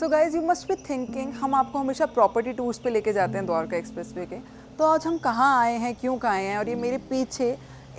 So guys you must be thinking, हम आपको हमेशा प्रॉपर्टी टूर्स पे लेके जाते हैं द्वारका एक्सप्रेसवे के, तो आज हम कहाँ आए हैं, क्यों कहाँ आए हैं, और ये मेरे पीछे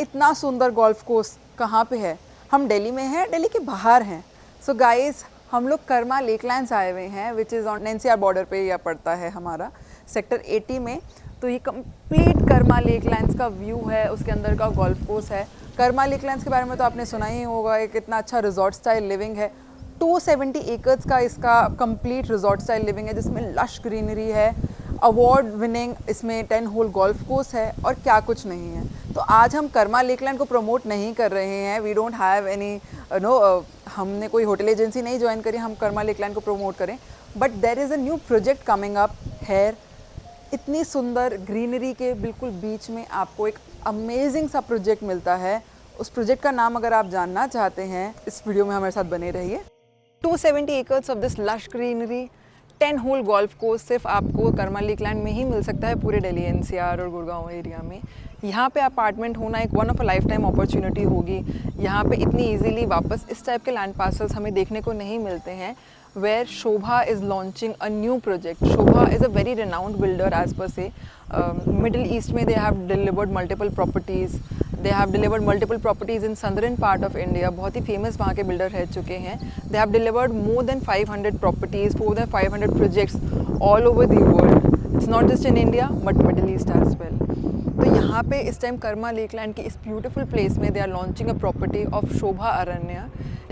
इतना सुंदर गोल्फ कोर्स कहाँ पे है। हम दिल्ली में हैं, दिल्ली के बाहर हैं। सो गाइज हम लोग कर्मा लेकलैंड्स आए हुए हैं, which is on NCR border पे या पड़ता है हमारा सेक्टर 80 में। तो ये कंप्लीट कर्मा लेकलैंड्स का व्यू है, उसके अंदर का गोल्फ कोर्स है। कर्मा लेकलैंड्स के बारे में तो आपने सुना ही होगा, एक इतना अच्छा रिजॉर्ट स्टाइल लिविंग है। 270 एकर्स का इसका कंप्लीट रिजॉर्ट स्टाइल लिविंग है, जिसमें लश ग्रीनरी है, अवार्ड विनिंग इसमें 10 होल गोल्फ कोर्स है, और क्या कुछ नहीं है। तो आज हम कर्मा लेकलैंड को प्रमोट नहीं कर रहे हैं, वी डोंट हैव एनी हमने कोई होटल एजेंसी नहीं ज्वाइन करी हम कर्मा लेकलैंड को प्रमोट करें। But there is a new project coming up here. इतनी सुंदर ग्रीनरी के बिल्कुल बीच में आपको एक अमेजिंग सा प्रोजेक्ट मिलता है। उस प्रोजेक्ट का नाम अगर आप जानना चाहते हैं, इस वीडियो में हमारे साथ बने रहिए। 270 acres of this lush greenery, 10 hole golf course सिर्फ आपको कर्मा लेकलैंड में ही मिल सकता है पूरे दिल्ली एनसीआर और गुड़गांव एरिया में। यहाँ पे अपार्टमेंट होना एक one of a life time opportunity होगी। यहाँ पे इतनी इजीली वापस इस टाइप के लैंड पार्सल्स हमें देखने को नहीं मिलते हैं। Where Sobha is launching a new project. Sobha is a very renowned builder as per se. Middle East में they have delivered multiple properties. They have delivered multiple properties in southern part of India. बहुत ही famous वहाँ के builder रह चुके हैं. They have delivered more than 500 properties, more than 500 projects all over the world. It's not just in India but Middle East as well. तो यहाँ पे इस टाइम कर्मा लेकलैंड की इस ब्यूटीफुल प्लेस में they are launching a property of Shobha Aranya.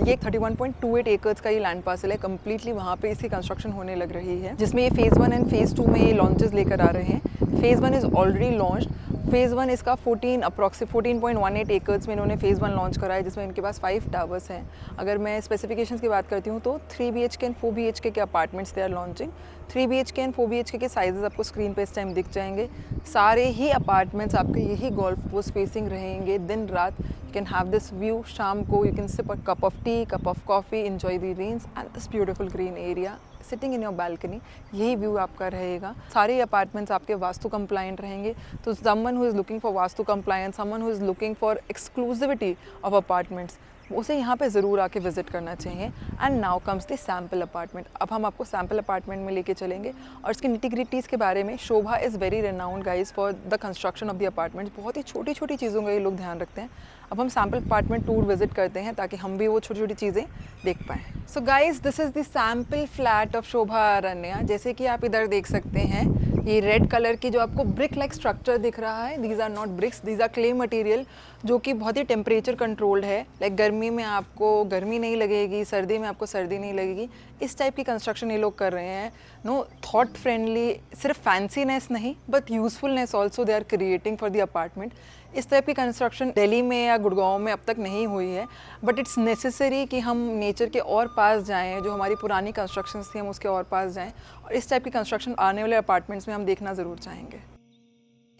ये 31.28 acres का ये लैंड पार्सल है। कम्प्लीटली वहाँ पे इसकी कंस्ट्रक्शन होने लग रही है, जिसमें ये फेज़ 1 एंड फेज़ 2 में ये लॉन्चेस लेकर आ रहे हैं। Phase 1 is already launch. Phase 1 इसका 14.18 एकर्स में इन्होंने फेज़ 1 लॉन्च करा है, जिसमें इनके पास 5 टावर्स हैं। अगर मैं स्पेसिफिकेशंस की बात करती हूँ तो 3 BHK एंड 4 BHK के apartments they are launching. 3 BHK and 4 BHK के साइजेस आपको स्क्रीन पे इस टाइम दिख जाएंगे। सारे ही अपार्टमेंट्स आपके यही गोल्फ कोर्स फेसिंग रहेंगे दिन रात। You can have this view. शाम को you can sip a cup of tea, cup of coffee, enjoy the rains and this beautiful green area sitting in your balcony. यही view आपका रहेगा। सारे apartments आपके वास्तु कंप्लायंट रहेंगे। तो someone who is looking for vastu compliance, someone who is looking for exclusivity of apartments, उसे यहाँ पे ज़रूर आके विजिट करना चाहिए। And now comes the sample apartment. अब हम आपको सैम्पल अपार्टमेंट में लेके चलेंगे और इसकी निटिग्रिटीज़ के बारे में। Shobha is very renowned guys for the construction of the apartments. बहुत ही छोटी छोटी चीज़ों का ये लोग ध्यान रखते हैं। अब हम सैम्पल अपार्टमेंट टूर विजिट करते हैं ताकि हम भी वो छोटी छोटी चीज़ें देख पाएँ। So guys this is the sample flat of Shobha Aranya. जैसे कि आप इधर देख सकते हैं, ये रेड कलर की जो आपको ब्रिक लाइक स्ट्रक्चर दिख रहा है, these are not bricks, these are clay material, जो कि बहुत ही टेम्परेचर कंट्रोल्ड है। लाइक गर्मी में आपको गर्मी नहीं लगेगी, सर्दी में आपको सर्दी नहीं लगेगी। इस टाइप की कंस्ट्रक्शन ये लोग कर रहे हैं। नो थॉट फ्रेंडली, सिर्फ फैंसीनेस नहीं but usefulness also they are creating for the apartment. इस टाइप की कंस्ट्रक्शन दिल्ली में या गुड़गांव में अब तक नहीं हुई है, बट इट्स नेसेसरी कि हम नेचर के और पास जाएं। जो हमारी पुरानी कंस्ट्रक्शंस थी हम उसके और पास जाएं, और इस टाइप की कंस्ट्रक्शन आने वाले अपार्टमेंट्स में हम देखना ज़रूर चाहेंगे।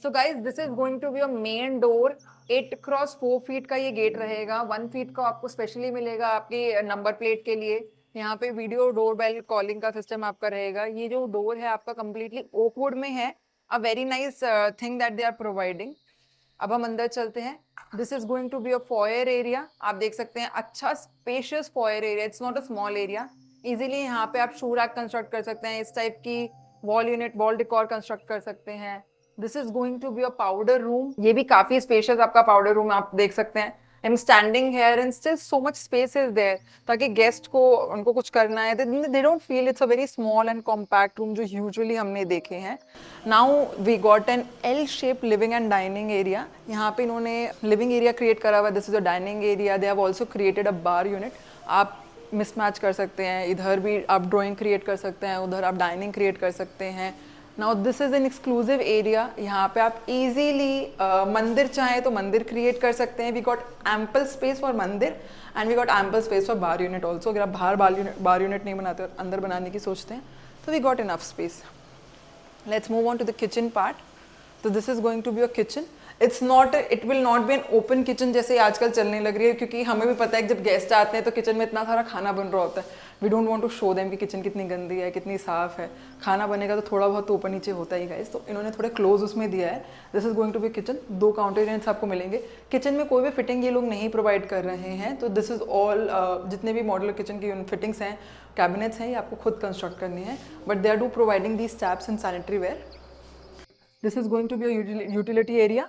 So guys this is going to be a main door. 8x4 feet का ये गेट रहेगा। 1 फीट का आपको स्पेशली मिलेगा आपकी नंबर प्लेट के लिए। यहाँ पे वीडियो डोर बेल कॉलिंग का सिस्टम आपका रहेगा। ये जो डोर है आपका कम्प्लीटली ओकवुड में है। A very nice thing that they are providing. अब हम अंदर चलते हैं। This is going to be a foyer area. आप देख सकते हैं अच्छा spacious foyer area, it's not a small area. Easily यहाँ पे आप शू रैक कंस्ट्रक्ट कर सकते हैं, इस टाइप की wall unit, wall decor construct कर सकते हैं। This is going to be a powder room. ये भी काफी स्पेशियस आपका पाउडर रूम आप देख सकते हैं। I am standing here and still so much space is there, ताकि गेस्ट को उनको कुछ करना है they don't feel it's a very small and compact room जो यूजुअली हमने देखे हैं। Now we got an L shape living and dining area. यहाँ पे इन्होंने लिविंग एरिया क्रिएट करा हुआ है। This is a dining area. They have also created a bar unit. आप मिसमैच कर सकते हैं, इधर भी आप ड्राइंग क्रिएट कर सकते हैं, उधर आप डाइनिंग क्रिएट कर सकते हैं। Now this is an exclusive area. यहाँ पे आप इजीली मंदिर चाहें तो मंदिर क्रिएट कर सकते हैं। We got ample space for mandir and we got ample space for bar unit also. अगर आप बाहर बार यूनिट नहीं बनाते, अंदर बनाने की सोचते हैं, तो we got enough space. Let's move on to the kitchen part. So this is going to be a kitchen. It will not be an open kitchen जैसे आजकल चलने लग रही है, क्योंकि हमें भी पता है कि जब गेस्ट आते हैं तो किचन में इतना सारा खाना बन रहा होता है, we don't want to show them कि किचन कितनी गंदी है, कितनी साफ है। खाना बनेगा तो थोड़ा बहुत तो ऊपर नीचे होता ही गाइस, तो इन्होंने थोड़े क्लोज उसमें दिया है। This is going to be kitchen, 2 counter units आपको मिलेंगे। किचन में कोई भी फिटिंग ये लोग नहीं प्रोवाइड कर रहे हैं, तो दिस इज ऑल जितने भी मॉडुलर किचन की फिटिंग्स हैं, कैबिनेट्स हैं, ये आपको खुद कंस्ट्रक्ट करनी है, but they are do providing these taps and sanitary ware. This is going to be utility area.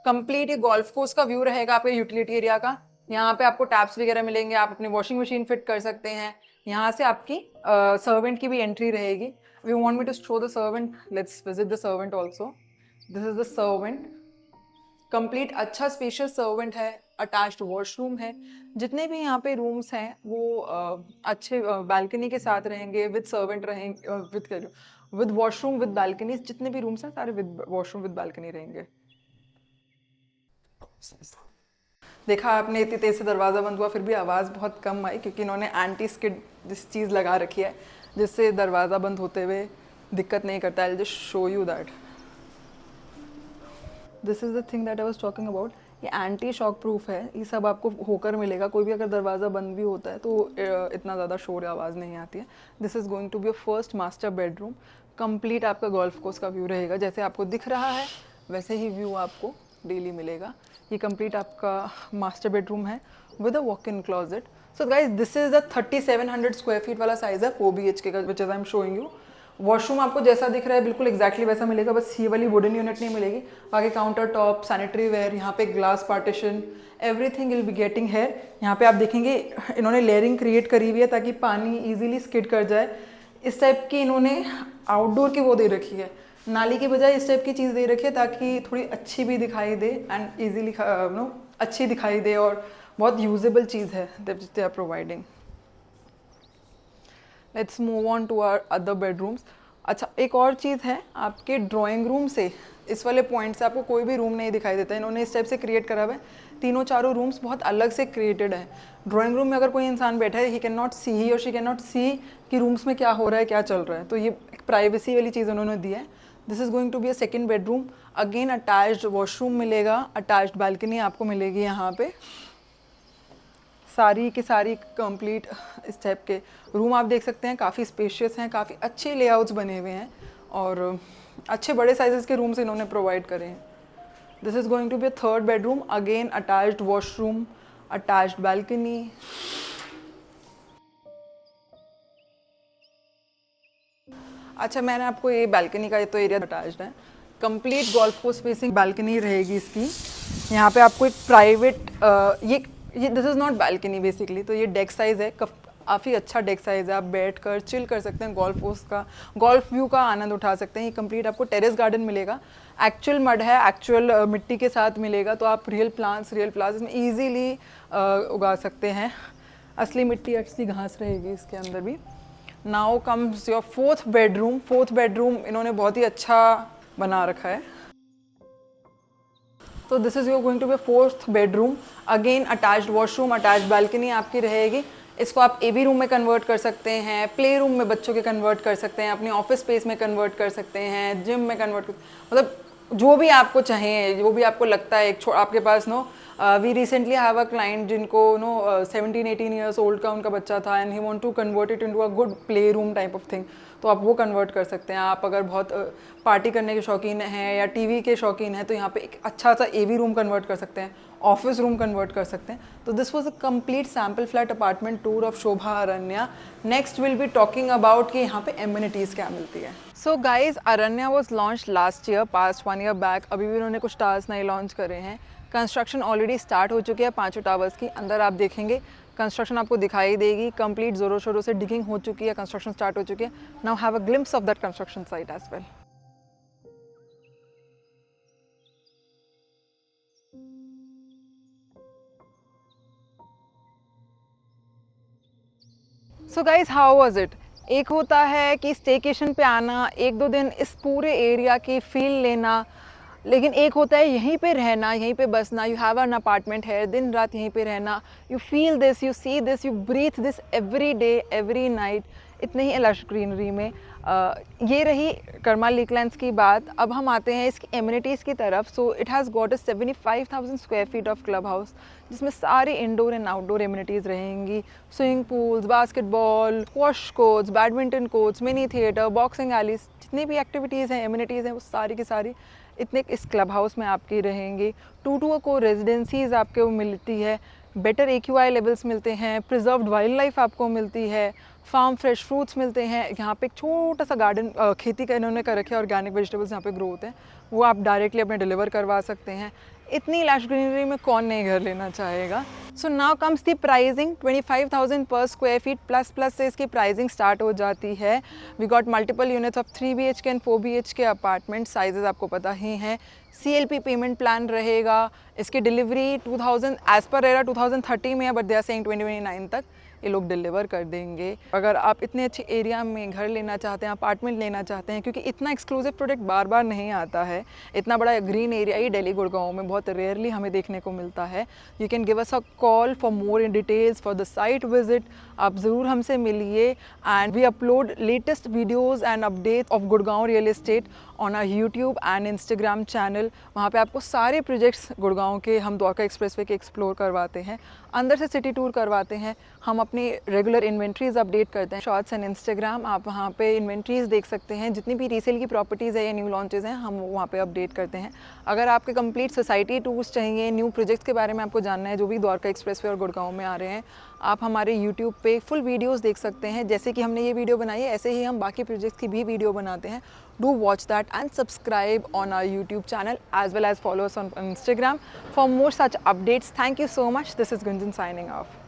Complete ये गोल्फ कोर्स का व्यू रहेगा आपके यूटिलिटी एरिया का। यहाँ पे आपको टैप्स वगैरह मिलेंगे, आप अपनी वॉशिंग मशीन फिट कर सकते हैं। यहाँ से आपकी सर्वेंट की भी एंट्री रहेगी। We want me to show the servant, let's visit the servant also. This is the servant. Complete अच्छा स्पेशियस सर्वेंट है, अटैच्ड वॉशरूम है। जितने भी यहाँ पे रूम्स हैं वो अच्छे बालकनी के साथ रहेंगे, विद सर्वेंट रहेंगे, विद वॉशरूम विद बालकनी। जितने भी रूम्स हैं सारे विद वॉशरूम विद बालकनी रहेंगे। देखा आपने, इतनी तेज से दरवाज़ा बंद हुआ फिर भी आवाज़ बहुत कम आई, क्योंकि इन्होंने एंटी स्किड जिस चीज़ लगा रखी है जिससे दरवाज़ा बंद होते हुए दिक्कत नहीं करता है। Just show you that this is the thing that I was talking about. ये एंटी शॉक प्रूफ है, ये सब आपको होकर मिलेगा। कोई भी अगर दरवाज़ा बंद भी होता है तो इतना ज़्यादा शोर आवाज़ नहीं आती है। This is going to be a first master bedroom. Complete आपका गोल्फ कोर्स का व्यू रहेगा, जैसे आपको दिख रहा है वैसे ही व्यू आपको डेली मिलेगा। ये कंप्लीट आपका मास्टर बेडरूम है with a walk in closet. So guys this is the 3700 square feet वाला साइज है 4 BHK का, which is I am showing you. Washroom आपको जैसा दिख रहा है बिल्कुल एग्जैक्टली वैसा मिलेगा, बस ये वाली वुडन यूनिट नहीं मिलेगी। बाकी काउंटर टॉप, सैनिटरी वेयर, यहाँ पे glass partition, everything will be getting hair. यहाँ पे आप देखेंगे इन्होंने लेयरिंग क्रिएट करी हुई है ताकि पानी ईजिली स्किड कर जाए। इस टाइप की इन्होंने आउटडोर की वो दे रखी है, नाली के बजाय इस टाइप की चीज़ दे रखी है ताकि थोड़ी अच्छी भी दिखाई दे एंड ईजिली अच्छी दिखाई दे, और बहुत यूजेबल चीज़ है they are providing. Let's move on to our other bedrooms. अच्छा, एक और चीज़ है, आपके ड्राइंग रूम से इस वाले पॉइंट से आपको कोई भी रूम नहीं दिखाई देता है। इन्होंने इस टाइप से क्रिएट करा हुआ है, तीनों चारों रूम्स बहुत अलग से क्रिएटेड है। ड्राइंग रूम में अगर कोई इंसान बैठा है, ही कैन नॉट सी, ही और शी कैन नॉट सी कि रूम्स में क्या हो रहा है, क्या चल रहा है। तो ये एक प्राइवेसी वाली चीज़ उन्होंने दी है। This is going to be a second bedroom. Again attached washroom मिलेगा, अटैच्ड बालकनी आपको मिलेगी। यहाँ पे सारी की सारी कंप्लीट इस टाइप के रूम आप देख सकते हैं, काफ़ी स्पेशियस हैं, काफ़ी अच्छे लेआउट्स बने हुए हैं, और अच्छे बड़े साइजेस के रूम्स इन्होंने प्रोवाइड करे हैं। This is going to be a third bedroom. Again attached washroom, attached balcony. अच्छा, मैंने आपको ये बालकनी का तो एरिया अटैच्ड है। Complete golf course facing balcony रहेगी इसकी। यहाँ पे आपको एक प्राइवेट ये this is not balcony basically, तो ये डेक साइज़ है, काफ़ी अच्छा डेक साइज़ है। आप बैठ कर चिल कर सकते हैं, गोल्फ कोर्स का गोल्फ व्यू का आनंद उठा सकते हैं। ये कंप्लीट आपको टेरेस गार्डन मिलेगा, एक्चुअल मड है, एक्चुअल मिट्टी के साथ मिलेगा, तो आप रियल प्लांट्स इसमें ईजीली उगा सकते हैं। असली मिट्टी, असली घास रहेगी इसके अंदर भी। Now comes your fourth bedroom. Fourth bedroom इन्होंने बहुत ही अच्छा बना रखा है। तो this is your going to be fourth bedroom. Again attached washroom, attached balcony आपकी रहेगी। इसको आप एबी रूम में कन्वर्ट कर सकते हैं, प्ले रूम में बच्चों के कन्वर्ट कर सकते हैं, अपनी ऑफिस स्पेस में कन्वर्ट कर सकते हैं, जिम में कन्वर्ट कर, मतलब जो भी आपको चाहिए, जो भी आपको लगता है। आपके पास we recently have a client जिनको 17-18 ईयर्स ओल्ड का उनका बच्चा था, and he want to convert it into a good play room type of thing, तो आप वो कन्वर्ट कर सकते हैं। आप अगर बहुत पार्टी करने के शौकीन हैं या टीवी के शौकीन हैं, तो यहाँ पे एक अच्छा सा एवी रूम कन्वर्ट कर सकते हैं, ऑफिस रूम कन्वर्ट कर सकते हैं। तो this was a complete sample flat apartment tour of Shobha अरण्या। Next will be talking about कि यहाँ पे एमिनिटीज़ क्या मिलती है। So guys, अरण्या was launch last year, past 1 year back. अभी भी उन्होंने कुछ टावर्स नए लॉन्च करे हैं। कंस्ट्रक्शन ऑलरेडी स्टार्ट हो चुकी है 5 टावर्स की। अंदर आप देखेंगे कंस्ट्रक्शन आपको दिखाई देगी, कंप्लीट ज़ोरों शोरों से डिगिंग हो चुकी है, कंस्ट्रक्शन स्टार्ट हो चुकी है। Now have a glimpse of that construction site as well. So guys, how was it? एक होता है कि स्टेकेशन पे आना, 1-2 दिन इस पूरे एरिया की फील लेना, लेकिन एक होता है यहीं पे रहना, यहीं पे बसना। यू हैव एन अपार्टमेंट है, दिन रात यहीं पे रहना। You feel this, you see this, you breathe this every day, every night. इतने ही लश ग्रीनरी में। ये रही कर्मा लेकलैंड्स की बात। अब हम आते हैं इसकी एमिनिटीज़ की तरफ। So it has got a 75,000 square feet of club house, जिसमें सारी इंडोर एंड आउटडोर एमिनिटीज़ रहेंगी। Swimming pools, basketball, squash courts, badminton courts, mini theatre, boxing allies, जितनी भी एक्टिविटीज़ हैं, एमिनिटीज़ हैं, वो सारी की सारी इतने इस क्लब हाउस में आपकी रहेंगी। 2 को रेजिडेंसीज़ आपको मिलती है, बेटर AQI लेवल्स मिलते हैं, प्रिजर्व्ड वाइल्ड लाइफ आपको मिलती है, फार्म फ्रेश फ्रूट्स मिलते हैं। यहाँ पे एक छोटा सा गार्डन खेती का इन्होंने कर रखे हैं, ऑर्गेनिक वेजिटेबल्स यहाँ पे ग्रो होते हैं, वो आप डायरेक्टली अपने डिलीवर करवा सकते हैं। इतनी लैश ग्रीनरी में कौन नहीं घर लेना चाहेगा। So now comes the pricing, 25,000 पर स्क्वायर फीट प्लस से इसकी प्राइसिंग स्टार्ट हो जाती है। We got multiple units of 3 BHK and 4 BHK apartment. Sizes आपको पता ही हैं। CLP पेमेंट प्लान रहेगा। इसकी डिलीवरी 2000 एज पर रेरा 2030 में है, बट दे आर सेइंग 2029 तक ये लोग डिलीवर कर देंगे। अगर आप इतने अच्छे एरिया में घर लेना चाहते हैं, अपार्टमेंट लेना चाहते हैं, क्योंकि इतना एक्सक्लूसिव प्रोडक्ट बार बार नहीं आता है, इतना बड़ा ग्रीन एरिया ही दिल्ली गुड़गांव में बहुत रेयरली हमें देखने को मिलता है। You can give us a call for more in details for the site visit. आप ज़रूर हमसे मिलिए and we upload latest videos and updates of Gurgaon real estate on our YouTube and Instagram channel. वहाँ पे आपको सारे प्रोजेक्ट्स गुड़गांव के हम द्वारका एक्सप्रेसवे के एक्सप्लोर करवाते हैं, अंदर से सिटी टूर करवाते हैं। हम अपनी रेगुलर इन्वेंट्रीज़ अपडेट करते हैं, शॉर्ट्स एंड इंस्टाग्राम, आप वहाँ पे इन्वेंट्रीज़ देख सकते हैं। जितनी भी रीसेल की प्रॉपर्टीज़ है या न्यू लॉन्चेज़ हैं, हम वहाँ पे अपडेट करते हैं। अगर आपके कंप्लीट सोसाइटी टूर्स चाहिए, न्यू प्रोजेक्ट्स के बारे में आपको जानना है जो भी द्वारका एक्सप्रेसवे और गुड़गांव में आ रहे हैं, आप हमारे यूट्यूब पे फुल वीडियोज़ देख सकते हैं। जैसे कि हमने ये वीडियो बनाई है, ऐसे ही हम बाकी प्रोजेक्ट्स की भी वीडियो बनाते हैं। Do watch that and subscribe on our YouTube channel as well as follow us on Instagram for more such updates. Thank you so much. This is Gunjan signing off.